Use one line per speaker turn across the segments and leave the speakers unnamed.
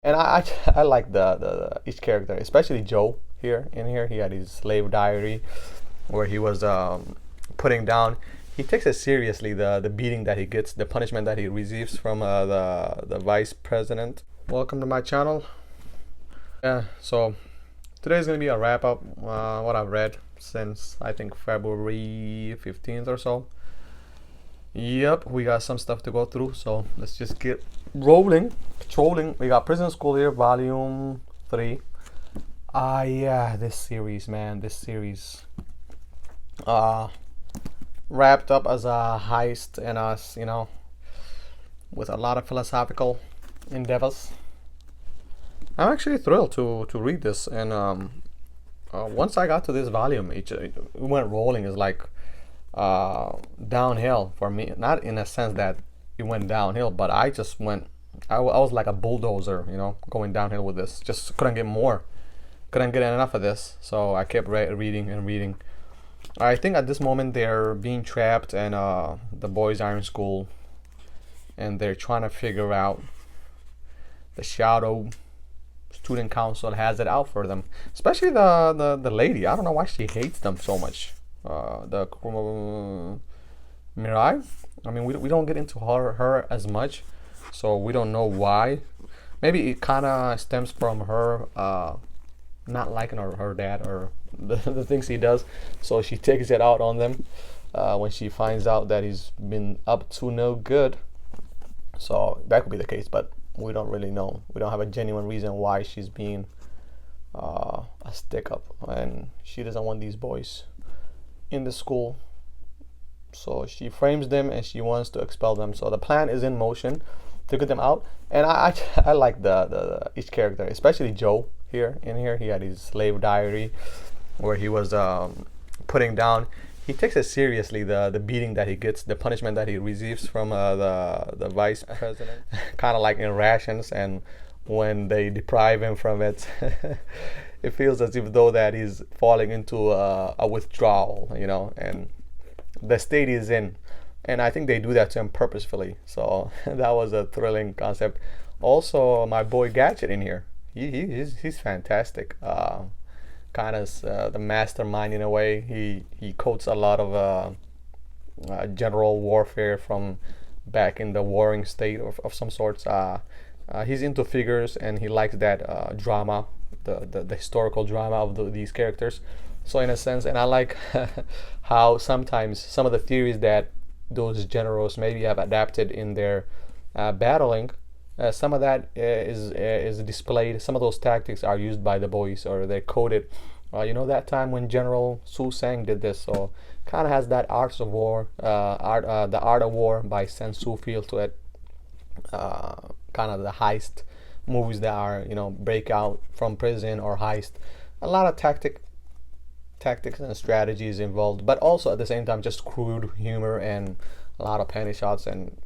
And I like the each character, especially Joe here. In here, he had his slave diary where he was putting down. He takes it seriously, the beating that he gets, the punishment that he receives from the vice president. Welcome to my channel. Yeah, so today's gonna be a wrap up what I've read since I think February 15th or so. Yep, we got some stuff to go through, so let's just get rolling. Patrolling. We got Prison School here, Volume 3. Yeah, this series, man, this series. Wrapped up as a heist and us, with a lot of philosophical endeavors. I'm actually thrilled to read this, and once I got to this volume, it went rolling. Is like downhill for me. Not in a sense that it went downhill, but I just went. I was like a bulldozer, going downhill with this. Just couldn't get more. Couldn't get enough of this, so I kept reading and reading. I think at this moment they're being trapped, and the boys are in school, and they're trying to figure out. The shadow student council has it out for them, especially the lady. I don't know why she hates them so much. The Mirai. I mean, we don't get into her as much, so we don't know why. Maybe it kind of stems from her not liking her dad or the things he does, so she takes it out on them when she finds out that he's been up to no good. So that could be the case, but we don't really know. We don't have a genuine reason why she's being a stick up, and she doesn't want these boys in the school. So she frames them and she wants to expel them. So the plan is in motion to get them out. And I like the each character, especially Joe here. In here, he had his slave diary where he was putting down. He takes it seriously, the beating that he gets, the punishment that he receives from the vice president. Kind of like in rations, and when they deprive him from it, it feels as if though that he's falling into a withdrawal, and the state is in. And I think they do that to him purposefully. So that was a thrilling concept. Also, my boy Gadget in here, he's fantastic. Kind of the mastermind in a way. He quotes a lot of general warfare from back in the warring state of some sorts. He's into figures, and he likes that drama, the historical drama of these characters. So in a sense, and I like how sometimes some of the theories that those generals maybe have adapted in their battling. Some of that is displayed. Some of those tactics are used by the boys, or they're coded. That time when General Su Sang did this, so kind of has that Arts of War, the Art of War by Sen Tzu feel to it. Kind of the heist movies that are break out from prison or heist. A lot of tactics and strategies involved, but also at the same time just crude humor and a lot of penny shots and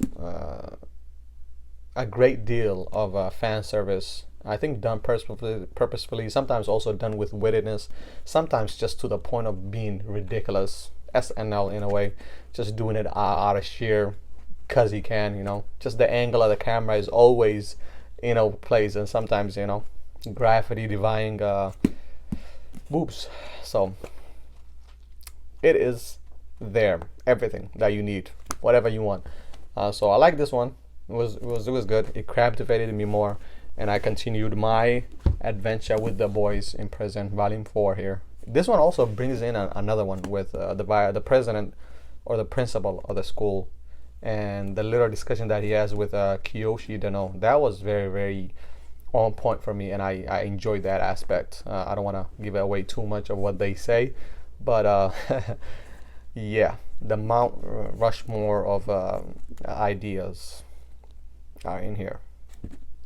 a great deal of fan service. I think done purposefully, sometimes also done with wittiness, sometimes just to the point of being ridiculous. SNL in a way, just doing it out of sheer cause he can. Just the angle of the camera is always plays, and sometimes graffiti defying boobs. So it is there, everything that you need, whatever you want. So I like this one. It was good. It captivated me more, and I continued my adventure with the boys in prison, volume 4 here. This one also brings in another one with the president or the principal of the school, and the little discussion that he has with Kiyoshi Dano. That was very, very on point for me, and I enjoyed that aspect. I don't want to give away too much of what they say, but yeah, the Mount Rushmore of ideas are in here.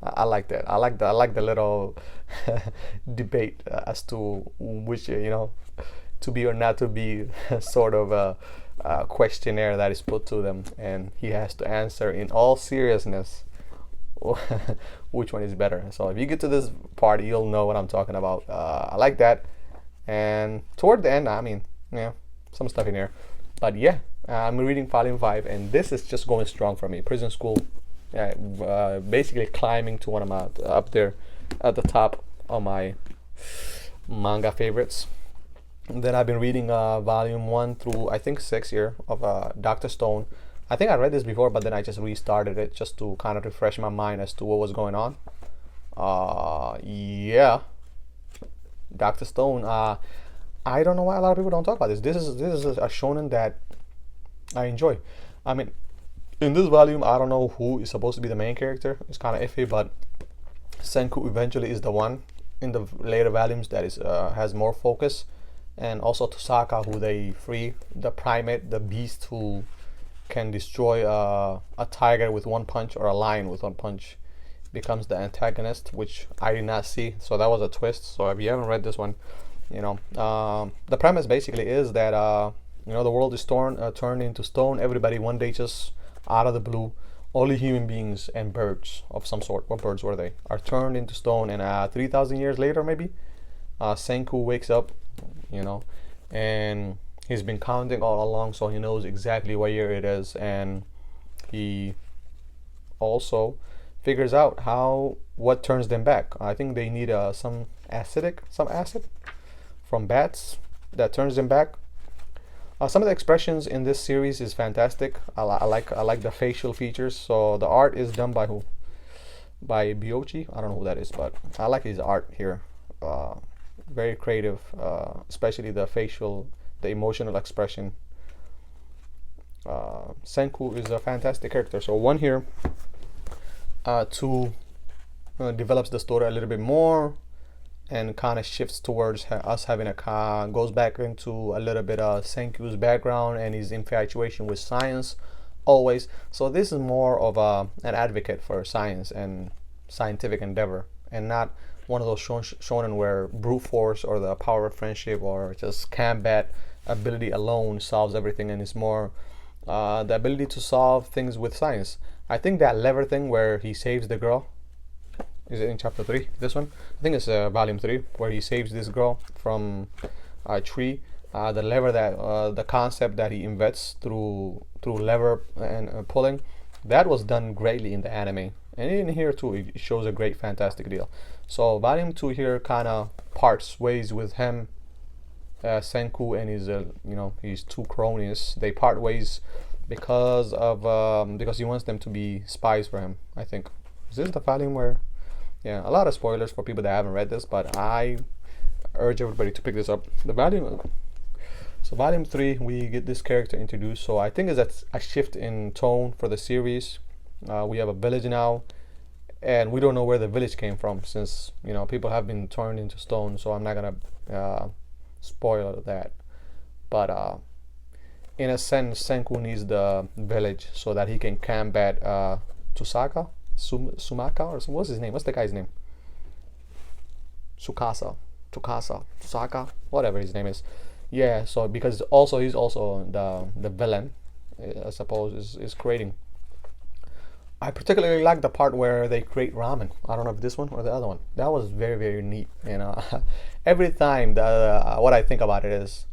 I like that. I like the little debate as to which to be or not to be sort of a questionnaire that is put to them, and he has to answer in all seriousness which one is better. So if you get to this part, you'll know what I'm talking about. I like that, and toward the end, I mean, some stuff in here, but yeah, I'm reading volume 5, and this is just going strong for me. Prison School Yeah, basically climbing to one of my up there at the top of my manga favorites. And then I've been reading volume one through I think six here of Doctor Stone. I think I read this before, but then I just restarted it just to kind of refresh my mind as to what was going on. Yeah, Doctor Stone. I don't know why a lot of people don't talk about this. This is a shonen that I enjoy. I mean, in this volume, I don't know who is supposed to be the main character. It's kind of iffy, but Senku eventually is the one in the later volumes that is has more focus, and also Tosaka, who they free, the primate, the beast who can destroy a tiger with one punch or a lion with one punch, becomes the antagonist, which I did not see. So that was a twist. So if you haven't read this one, the premise basically is that the world is turned into stone. Everybody one day just out of the blue, only human beings and birds of some sort. What birds were they? Are turned into stone, and 3,000 years later, maybe, Senku wakes up, and he's been counting all along, so he knows exactly what year it is, and he also figures out what turns them back. I think they need some acid from bats that turns them back. Some of the expressions in this series is fantastic. I like the facial features. So the art is done by who? By Biochi. I don't know who that is, but I like his art here. Very creative, especially the emotional expression. Senku is a fantastic character. So one here, two develops the story a little bit more, and kind of shifts towards us having goes back into a little bit of Senku's background and his infatuation with science always. So this is more of an advocate for science and scientific endeavor, and not one of those shonen where brute force or the power of friendship or just combat ability alone solves everything, and it's more the ability to solve things with science. I think that lever thing where he saves the girl, is it in chapter 3, this one? I think it's volume 3, where he saves this girl from a tree. The lever the concept that he invents through lever and pulling, that was done greatly in the anime, and in here too it shows a great fantastic deal. So volume 2 here kind of parts ways with him, Senku and his two cronies. They part ways because he wants them to be spies for him, I think. Is this the volume where, yeah, a lot of spoilers for people that haven't read this, but I urge everybody to pick this up. So volume 3, we get this character introduced. So I think it's a shift in tone for the series. We have a village now, and we don't know where the village came from, since people have been turned into stone. So I'm not gonna spoil that. But in a sense, Senku needs the village so that he can combat Tosaka. Sumaka, or what's his name? What's the guy's name? Susaka, whatever his name is. Yeah. So because also he's also the villain, I suppose, is creating. I particularly like the part where they create ramen. I don't know if this one or the other one. That was very, very neat. Every time what I think about it is,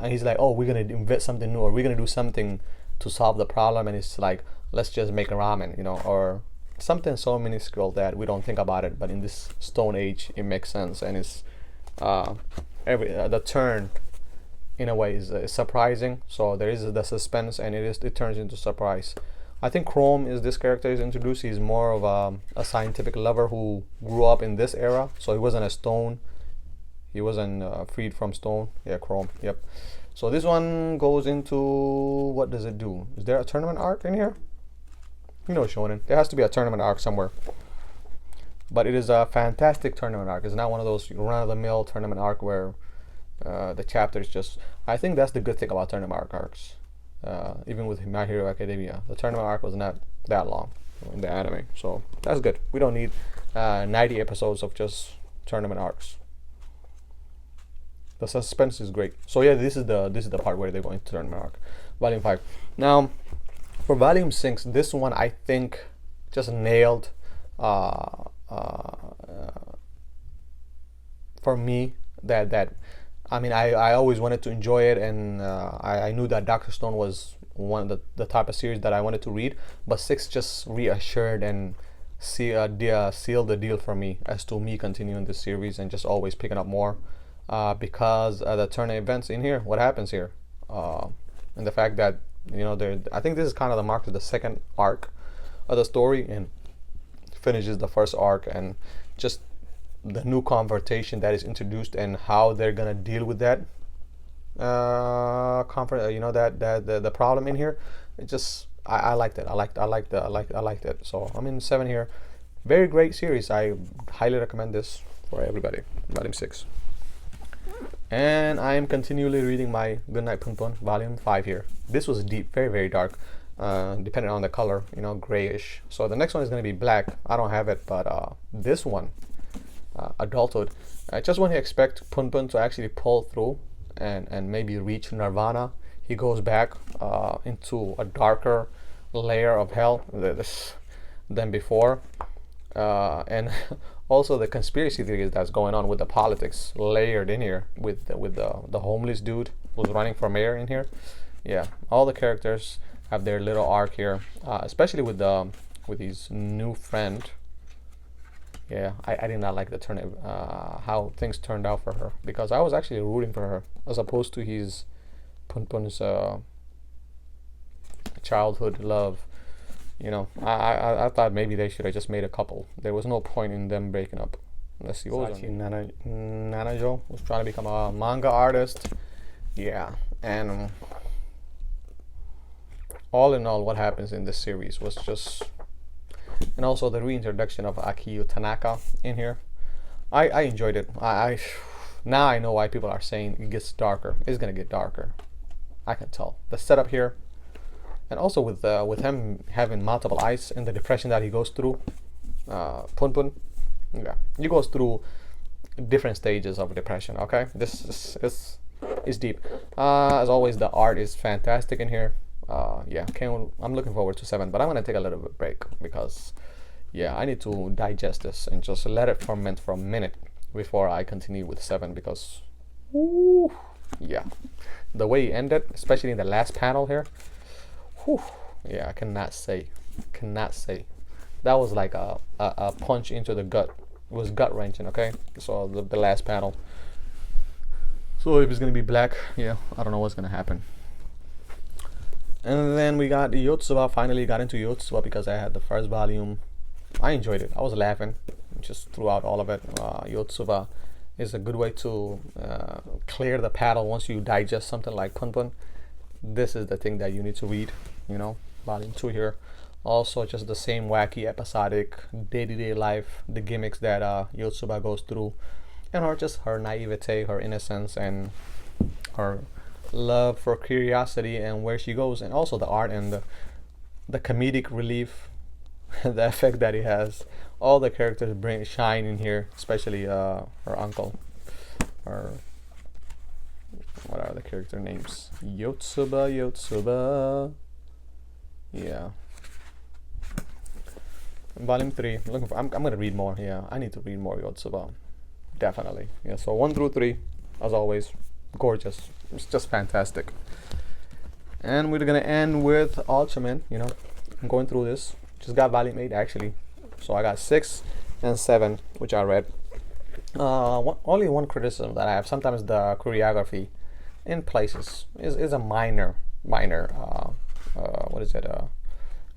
and he's like, oh, we're gonna invent something new, or we're gonna do something to solve the problem, and it's like, let's just make a ramen, or something so minuscule that we don't think about it, but in this stone age it makes sense, and it's the turn in a way is surprising. So there is the suspense, and it turns into surprise. I think Chrome is this character is introduced. He's more of a scientific lover who grew up in this era, so he wasn't a stone. He wasn't freed from stone. Yeah, Chrome. Yep. So this one goes into, what does it do? Is there a tournament arc in here? Shonen. There has to be a tournament arc somewhere. But it is a fantastic tournament arc. It's not one of those run-of-the-mill tournament arc where the chapters just... I think that's the good thing about tournament arcs. Even with My Hero Academia, the tournament arc was not that long in the anime. So that's good. We don't need 90 episodes of just tournament arcs. The suspense is great. So yeah, this is the part where they're going to tournament arc. Volume 5. Now, for volume 6, this one I think just nailed for me that I mean I always wanted to enjoy it, and I knew that Dr. Stone was one of the type of series that I wanted to read, but 6 just reassured and sealed the deal for me as to me continuing this series and just always picking up more, because the turn of events in here, what happens here, and the fact that, you know, I think this is kind of the mark of the second arc of the story, and finishes the first arc, and just the new confrontation that is introduced and how they're gonna deal with that the problem in here. It just, I liked it. I liked it. So I'm in 7 here. Very great series. I highly recommend this for everybody. Volume 6. And I am continually reading my Goodnight Punpun Volume 5 here. This was deep, very, very dark, depending on the color, you know, grayish. So the next one is going to be black. I don't have it, but this one, adulthood. Just when you expect Punpun to actually pull through and maybe reach nirvana, he goes back into a darker layer of hell than before, and also the conspiracy theories that's going on with the politics layered in here with the homeless dude who's running for mayor in here. Yeah, all the characters have their little arc here, especially with his new friend. Yeah, I did not like the how things turned out for her, because I was actually rooting for her as opposed to his Punpun's childhood love. You know, I thought maybe they should have just made a couple. There was no point in them breaking up. Let's see, what was Nanajo was trying to become a manga artist. Yeah, and all in all, what happens in this series was just, and also the reintroduction of Akiyu Tanaka in here. I enjoyed it. Now I know why people are saying it gets darker. It's gonna get darker. I can tell the setup here, and also with him having multiple eyes and the depression that he goes through. Punpun, yeah, he goes through different stages of depression. Okay, this is deep. As always, the art is fantastic in here. Yeah, I'm looking forward to 7, but I'm gonna take a little bit break because, yeah, I need to digest this and just let it ferment for a minute before I continue with 7, because, whoo, yeah, the way he ended, especially in the last panel here, whew, yeah, I cannot say, that was like a punch into the gut. It was gut wrenching. Okay, so the last panel. So if it's gonna be black, yeah, I don't know what's gonna happen. And then we got Yotsuba. Finally got into Yotsuba because I had the first volume. I enjoyed it. I was laughing just throughout all of it. Yotsuba is a good way to clear the paddle once you digest something like Punpun. This is the thing that you need to read, you know, volume 2 here. Also, just the same wacky, episodic, day-to-day life, the gimmicks that Yotsuba goes through, and her naivete, her innocence, and her love for curiosity and where she goes, and also the art and the comedic relief, the effect that he has. All the characters shine in here, especially her uncle. What are the character names? Yotsuba. Yeah. Volume 3. I'm gonna read more. Yeah, I need to read more Yotsuba. Definitely. Yeah. So 1 through 3, as always, gorgeous. It's just fantastic. And we're gonna end with Ultraman. You know, I'm going through this. Just got volume 8 actually, so I got 6 and 7, which I read. Only one criticism that I have: sometimes the choreography in places is a minor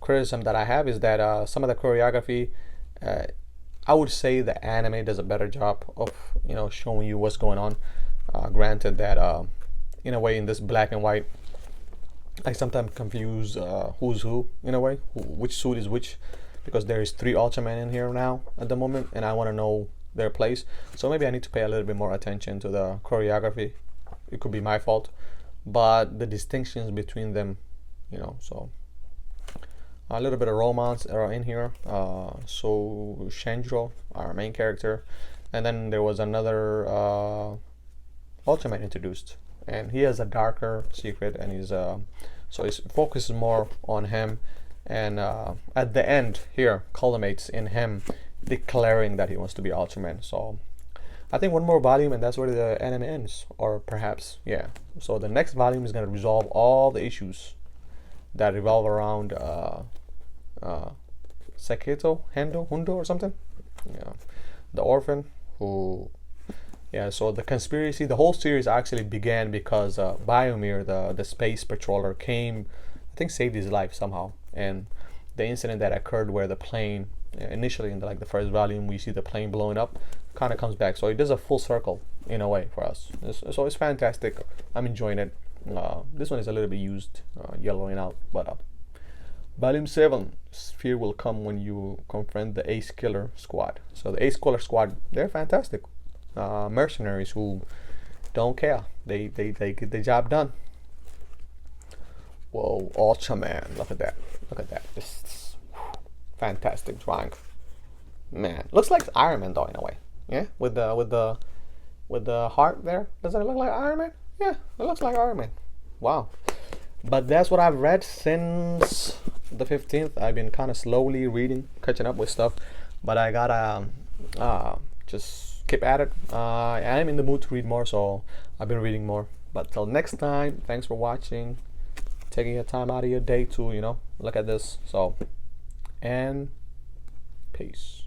criticism that I have, is that some of the choreography, I would say the anime does a better job of, you know, showing you what's going on. Granted that in a way, in this black and white, I sometimes confuse who's who in a way, which suit is which, because there is 3 Ultraman in here now at the moment, and I want to know their place. So maybe I need to pay a little bit more attention to the choreography. It could be my fault, but the distinctions between them, you know. So a little bit of romance are in here. So Shenjiro, our main character, and then there was another Ultraman introduced, and he has a darker secret, and he's so his focus is more on him, and at the end here culminates in him declaring that he wants to be Ultraman. So I think one more volume and that's where the anime ends, or perhaps, yeah. So the next volume is going to resolve all the issues that revolve around Saketo, Hundo or something. Yeah, the orphan who. Yeah, so the conspiracy, the whole series actually began because Biomir, the space patroller, came, I think, saved his life somehow, and the incident that occurred where the plane, initially in the first volume, we see the plane blowing up, kind of comes back. So it does a full circle in a way for us. So it's fantastic. I'm enjoying it. This one is a little bit used, yellowing out, but Volume 7, Fear will come when you confront the Ace Killer Squad. So the Ace Killer Squad, they're fantastic. Mercenaries who don't care. They get the job done. Whoa, Ultraman, look at that. Look at that. This is fantastic drawing. Man, looks like Iron Man though in a way. Yeah, with the heart there. Doesn't it look like Iron Man? Yeah, it looks like Iron Man. Wow. But that's what I've read since the 15th. I've been kind of slowly reading, catching up with stuff, but I gotta just keep at it. I am in the mood to read more, so I've been reading more. But till next time, thanks for watching, taking your time out of your day to look at this. So, and peace.